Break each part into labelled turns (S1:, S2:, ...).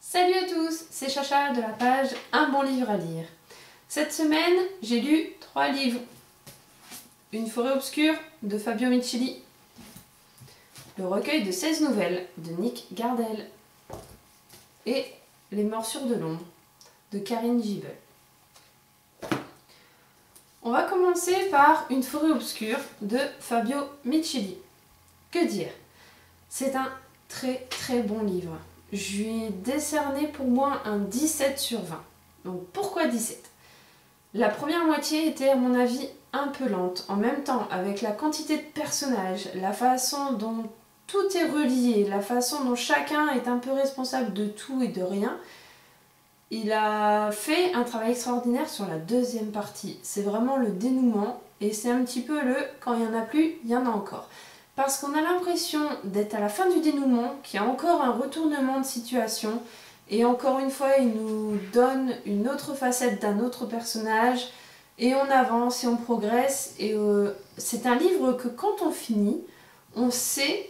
S1: Salut à tous, c'est Chacha de la page Un bon livre à lire. Cette semaine, j'ai lu 3 livres. Une forêt obscure de Fabio Micheli. Le recueil de 16 nouvelles de Nick Gardel. Et Les morsures de l'ombre de Karine Gibel. On va commencer par Une forêt obscure de Fabio Micheli. Que dire? C'est un très bon livre. Je lui ai décerné pour moi un 17 sur 20. Donc pourquoi 17? La première moitié était à mon avis un peu lente. En même temps, avec la quantité de personnages, la façon dont tout est relié, la façon dont chacun est un peu responsable de tout et de rien, il a fait un travail extraordinaire sur la deuxième partie. C'est vraiment le dénouement et c'est un petit peu le « quand il n'y en a plus, il y en a encore ». Parce qu'on a l'impression d'être à la fin du dénouement, qu'il y a encore un retournement de situation. Et encore une fois, il nous donne une autre facette d'un autre personnage. Et on avance et on progresse. Et c'est un livre que quand on finit, on sait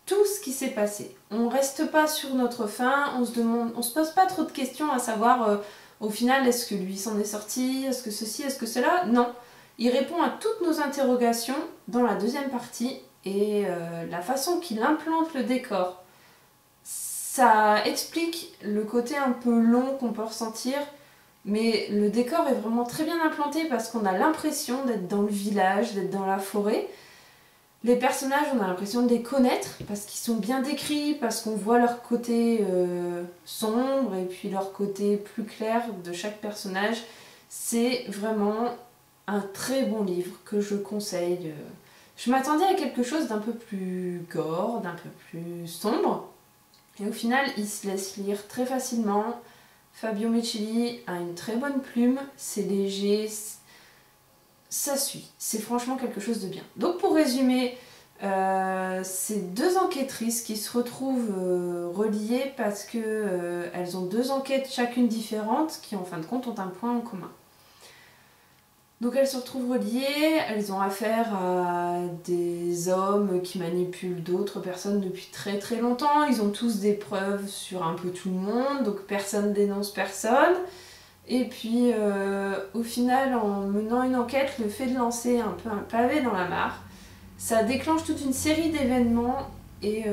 S1: tout ce qui s'est passé. On ne reste pas sur notre faim, on se pose pas trop de questions à savoir au final est-ce que lui s'en est sorti, est-ce que ceci, est-ce que cela. Non, il répond à toutes nos interrogations dans la deuxième partie. Et la façon qu'il implante le décor, ça explique le côté un peu long qu'on peut ressentir, mais le décor est vraiment très bien implanté parce qu'on a l'impression d'être dans le village, d'être dans la forêt. Les personnages, on a l'impression de les connaître parce qu'ils sont bien décrits, parce qu'on voit leur côté sombre et puis leur côté plus clair de chaque personnage. C'est vraiment un très bon livre que je conseille. Je m'attendais à quelque chose d'un peu plus gore, d'un peu plus sombre. Et au final, il se laisse lire très facilement. Fabio Micheli a une très bonne plume, c'est léger, ça suit. C'est franchement quelque chose de bien. Donc pour résumer, c'est deux enquêtrices qui se retrouvent reliées parce que elles ont deux enquêtes chacune différentes qui en fin de compte ont un point en commun. Donc elles se retrouvent reliées, elles ont affaire à des hommes qui manipulent d'autres personnes depuis très longtemps. Ils ont tous des preuves sur un peu tout le monde, donc personne dénonce personne. Et puis au final, en menant une enquête, le fait de lancer un peu un pavé dans la mare, ça déclenche toute une série d'événements et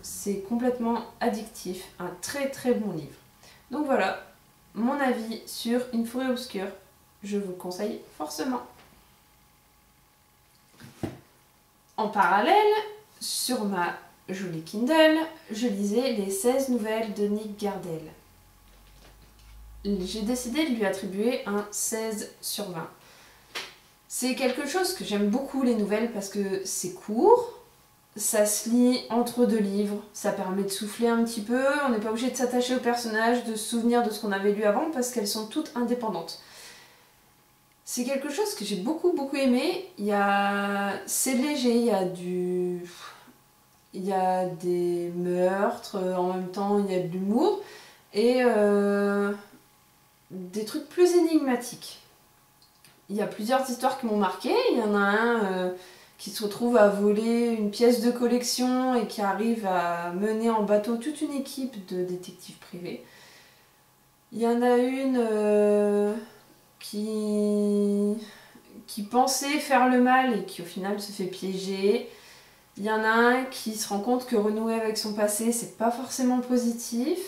S1: c'est complètement addictif. Un très bon livre. Donc voilà, mon avis sur Une forêt obscure. Je vous le conseille forcément. En parallèle, sur ma jolie Kindle, je lisais les 16 nouvelles de Nick Gardel. J'ai décidé de lui attribuer un 16 sur 20. C'est quelque chose que j'aime beaucoup les nouvelles parce que c'est court, ça se lit entre deux livres, ça permet de souffler un petit peu, on n'est pas obligé de s'attacher aux personnages, de se souvenir de ce qu'on avait lu avant parce qu'elles sont toutes indépendantes. C'est quelque chose que j'ai beaucoup aimé. C'est léger, il y a des meurtres, en même temps il y a de l'humour et des trucs plus énigmatiques. Il y a plusieurs histoires qui m'ont marqué. Il y en a un qui se retrouve à voler une pièce de collection et qui arrive à mener en bateau toute une équipe de détectives privés. Il y en a une qui pensait faire le mal et qui au final se fait piéger. Il y en a un qui se rend compte que renouer avec son passé c'est pas forcément positif.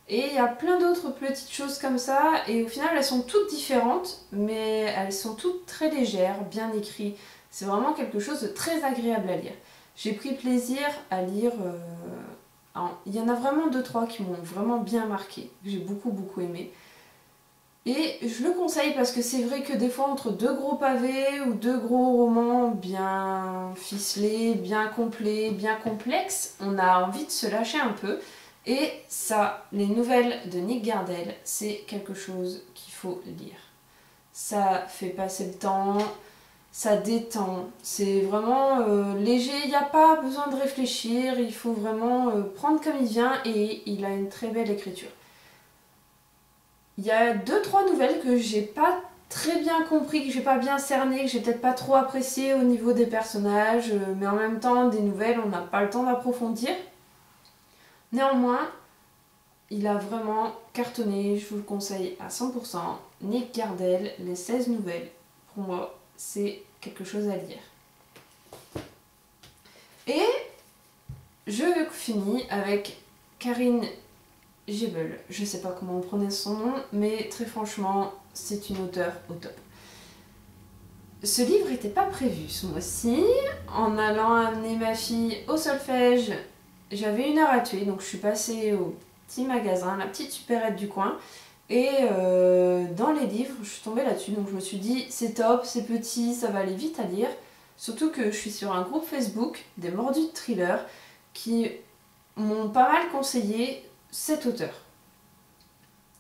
S1: Et il y a plein d'autres petites choses comme ça et au final elles sont toutes différentes mais elles sont toutes très légères, bien écrites. C'est vraiment quelque chose de très agréable à lire. J'ai pris plaisir à lire. Il y en a vraiment 2-3 qui m'ont vraiment bien marqué, que j'ai beaucoup aimé. Et je le conseille parce que c'est vrai que des fois entre deux gros pavés ou deux gros romans bien ficelés, bien complets, bien complexes, on a envie de se lâcher un peu. Et ça, les nouvelles de Nick Gardel, c'est quelque chose qu'il faut lire. Ça fait passer le temps, ça détend, c'est vraiment léger, il n'y a pas besoin de réfléchir, il faut vraiment prendre comme il vient et il a une très belle écriture. Il y a 2-3 nouvelles que j'ai pas très bien compris, que j'ai pas bien cerné, que j'ai peut-être pas trop apprécié au niveau des personnages, mais en même temps, des nouvelles, on n'a pas le temps d'approfondir. Néanmoins, il a vraiment cartonné, je vous le conseille à 100%. Nick Gardel, les 16 nouvelles, pour moi, c'est quelque chose à lire. Et je finis avec Karine Gebel. Je sais pas comment on prononce son nom, mais très franchement, c'est une auteure au top. Ce livre n'était pas prévu ce mois-ci. En allant amener ma fille au solfège, j'avais 1 heure à tuer, donc je suis passée au petit magasin, la petite supérette du coin. Et dans les livres, je suis tombée là-dessus, donc je me suis dit c'est top, c'est petit, ça va aller vite à lire. Surtout que je suis sur un groupe Facebook des mordus de thriller qui m'ont pas mal conseillé cet auteur.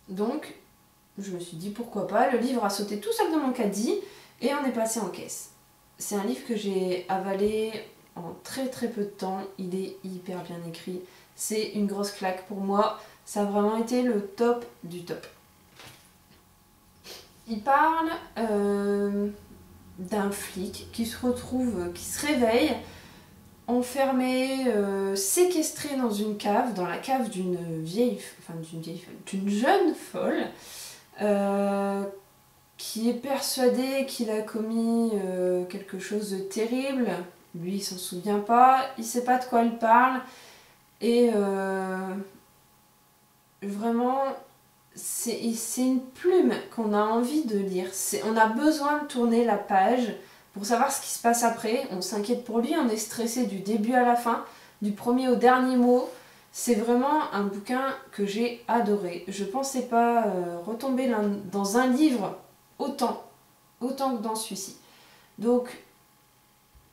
S1: Donc je me suis dit pourquoi pas, le livre a sauté tout seul de mon caddie et on est passé en caisse. C'est un livre que j'ai avalé en très très peu de temps, il est hyper bien écrit, c'est une grosse claque pour moi, ça a vraiment été le top du top. Il parle d'un flic qui se retrouve, qui se réveille enfermé, séquestré dans une cave, dans la cave d'une d'une jeune folle, qui est persuadé qu'il a commis quelque chose de terrible. Lui, il s'en souvient pas, il sait pas de quoi il parle, et vraiment, c'est une plume qu'on a envie de lire. On a besoin de tourner la page pour savoir ce qui se passe après. On s'inquiète pour lui, on est stressé du début à la fin, du premier au dernier mot. C'est vraiment un bouquin que j'ai adoré. Je pensais pas retomber dans un livre autant que dans celui-ci. Donc,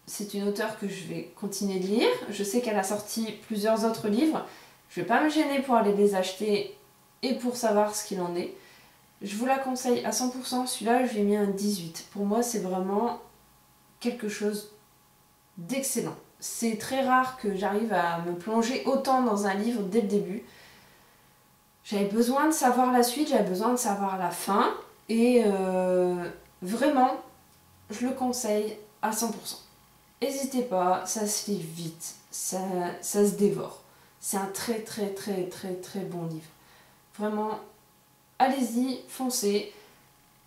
S1: c'est une auteure que je vais continuer de lire. Je sais qu'elle a sorti plusieurs autres livres. Je vais pas me gêner pour aller les acheter et pour savoir ce qu'il en est. Je vous la conseille à 100%. Celui-là, je lui ai mis un 18. Pour moi, c'est vraiment quelque chose d'excellent. C'est très rare que j'arrive à me plonger autant dans un livre dès le début. J'avais besoin de savoir la suite, j'avais besoin de savoir la fin. Et vraiment, je le conseille à 100%. N'hésitez pas, ça se lit vite, ça se dévore. C'est un très très très très très bon livre. Vraiment, allez-y, foncez.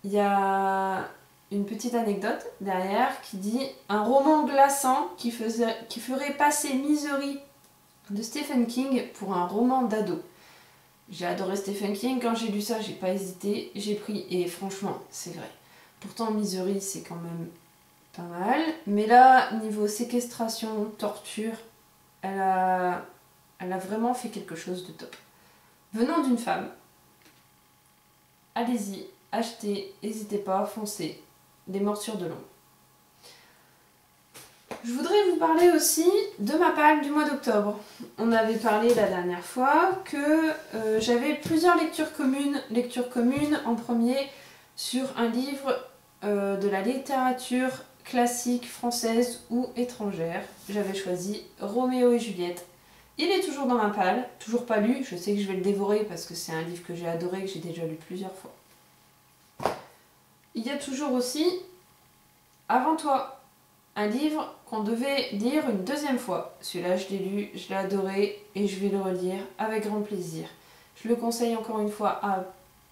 S1: Il y a une petite anecdote derrière qui dit un roman glaçant qui ferait passer Misery de Stephen King pour un roman d'ado. J'ai adoré Stephen King, quand j'ai lu ça, j'ai pas hésité, j'ai pris, et franchement, c'est vrai. Pourtant, Misery, c'est quand même pas mal, mais là, niveau séquestration, torture, elle a vraiment fait quelque chose de top. Venant d'une femme, allez-y, achetez, n'hésitez pas, foncez. Les morsures de l'ombre. Je voudrais vous parler aussi de ma palle du mois d'octobre. On avait parlé la dernière fois que j'avais plusieurs lectures communes. Lecture commune en premier sur un livre de la littérature classique française ou étrangère. J'avais choisi Roméo et Juliette. Il est toujours dans ma palle, toujours pas lu. Je sais que je vais le dévorer parce que c'est un livre que j'ai adoré, que j'ai déjà lu plusieurs fois. Il y a toujours aussi Avant toi, un livre qu'on devait lire une deuxième fois. Celui-là, je l'ai lu, je l'ai adoré et je vais le relire avec grand plaisir. Je le conseille encore une fois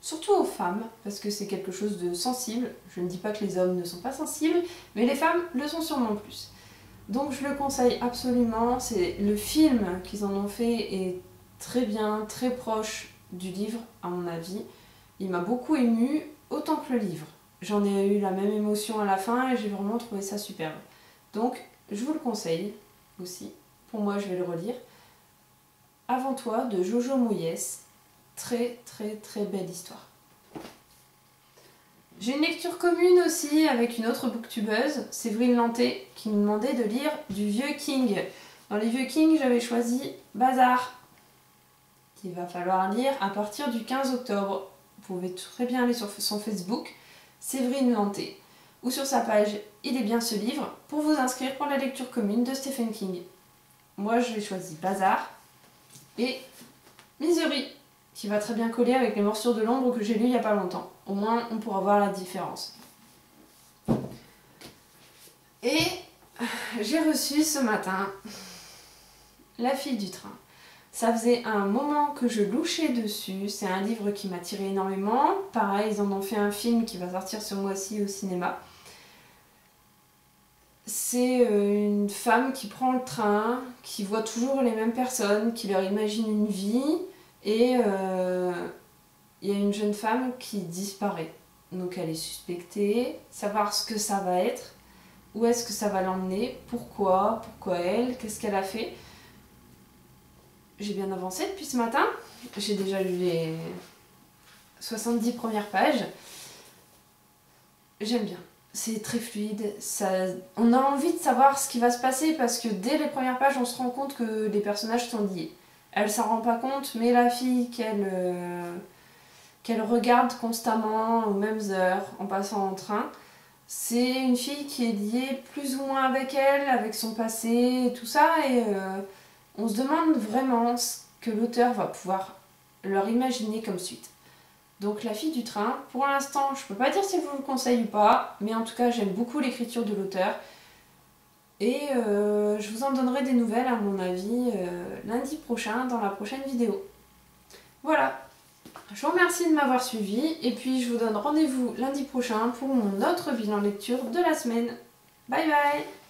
S1: surtout aux femmes, parce que c'est quelque chose de sensible. Je ne dis pas que les hommes ne sont pas sensibles, mais les femmes le sont sûrement plus. Donc je le conseille absolument. C'est le film qu'ils en ont fait est très bien, très proche du livre à mon avis. Il m'a beaucoup émue, autant que le livre. J'en ai eu la même émotion à la fin et j'ai vraiment trouvé ça superbe. Donc, je vous le conseille aussi. Pour moi, je vais le relire. Avant toi, de Jojo Moyes. Très, très, très belle histoire. J'ai une lecture commune aussi avec une autre booktubeuse, Séverine Lanté, qui me demandait de lire du vieux King. Dans les vieux King, j'avais choisi Bazar, qu'il va falloir lire à partir du 15 octobre. Vous pouvez très bien aller sur son Facebook, Séverine Lanté, ou sur sa page Il est bien ce livre, pour vous inscrire pour la lecture commune de Stephen King. Moi, je vais choisir Bazar et Misery, qui va très bien coller avec les morsures de l'ombre que j'ai lu il n'y a pas longtemps. Au moins, on pourra voir la différence. Et j'ai reçu ce matin La fille du train. Ça faisait un moment que je louchais dessus. C'est un livre qui m'a tiré énormément. Pareil, ils en ont fait un film qui va sortir ce mois-ci au cinéma. C'est une femme qui prend le train, qui voit toujours les mêmes personnes, qui leur imagine une vie, et il y a une jeune femme qui disparaît. Donc elle est suspectée, savoir ce que ça va être, où est-ce que ça va l'emmener, pourquoi elle, qu'est-ce qu'elle a fait. J'ai bien avancé depuis ce matin, j'ai déjà lu les 70 premières pages. J'aime bien. C'est très fluide, on a envie de savoir ce qui va se passer parce que dès les premières pages on se rend compte que les personnages sont liés. Elle s'en rend pas compte, mais la fille qu'elle regarde constamment aux mêmes heures en passant en train, c'est une fille qui est liée plus ou moins avec elle, avec son passé et tout ça, et on se demande vraiment ce que l'auteur va pouvoir leur imaginer comme suite. Donc La fille du train, pour l'instant je peux pas dire si je vous le conseille ou pas, mais en tout cas j'aime beaucoup l'écriture de l'auteur. Et je vous en donnerai des nouvelles à mon avis lundi prochain dans la prochaine vidéo. Voilà, je vous remercie de m'avoir suivi et puis je vous donne rendez-vous lundi prochain pour mon autre bilan lecture de la semaine. Bye bye!